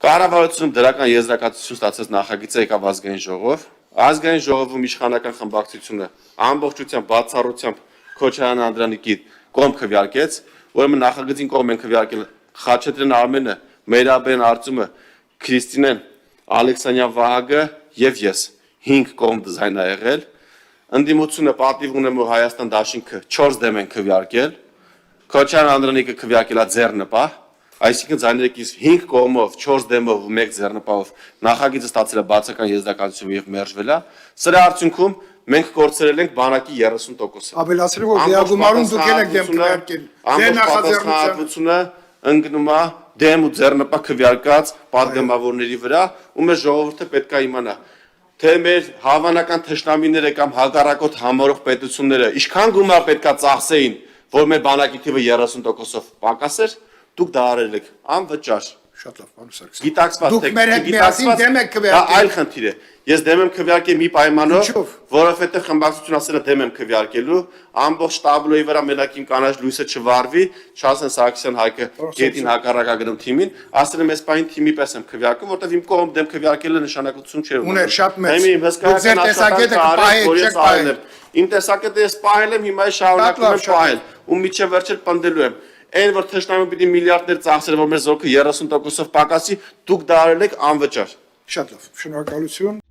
Կառավարությունում դրական եզրակացություն ստացած նախագիծը եկավ ազգային ժողով։ Ազգային ժողովում իշխանական խմբակցությունը ամբողջությամբ բացառությամբ Քոչարյան Անդրանիկի կողմ քվեարկեց, ուրեմն նախագծին կողմ են քվեարկել Խաչատրյան Արմենը, Մերաբեն Արծումը, Քրիստինեն, Ալեքսանյան Վահագը եւ ես 5 կողմ դիզայն ա եղել։ Ընդդիմությունը պատիվ ունեմ ու Հայաստան դաշինքը 4 դեմ են քվեարկել։ Քոչարյան Անդրանիկը քվեարկել է ձեռնպահ, այսինքն ձայներիկից 5 կողմով, 4 դեմով ու 1 ձեռնպահով նախագիծը ստացել է բացական եզրակացություն եւ մերժվել է։ Սրա արդյունքում մենք կորցրել ենք բանակի 30%-ը։ Ավելացրել որ դիագումարում դուք եք դեմ քվեարկել։ Դե նախաձեռնությունը ընկնում է դեմ ու ձեռնպահ քվեարկած պատգամավորների վրա, ու մեր ժողովուրդը պետք է իմանա, թե մեր հավանական թշնամիները կամ հակառակորդ համարող պետությունները ինչքան գումար պետք է ծախսեին, որ մեր բանակի թիվը 30%-ով պակասեր, դուք դա արել եք անվճար։ Շատ լավ, պարոն Սարգսյան։ Գիտակցված Դուք մեր հետ միասին դեմ եք քվեարկել։ Դա այլ խնդիր է։ Ես դեմ եմ քվեարկել մի պայմանով, որովհետև խմբակցությունը ասել է դեմ եմ քվեարկելու, ամբողջ տաբլոյի վրա մենակ իմ կանաչ լույսը չվարվի, չասեն Սարգսյան Հայկը գետին հակառակագրում թիմին, ասել եմ այս պահին թիմի պես եմ քվեարկում, որտեղ իմ կողմ դեմ քվեարկելը նշանակություն չէ ունենում։ Ուներ շատ մեծ։ Իմ հսկայական աշխատանքը արել, որ ես արել եմ։ Իմ տեսակետը ես պահել եմ, հիմա շարունակում եմ պահել, ու միջև վերջել պնդելու եմ։ Այն որ թշնամին պիտի միլիարդներ ծախսել, որ մեր զորքը 30%-ով պակասի, դուք դա արել եք անվճար։ Շատ լավ, շնորհակալություն։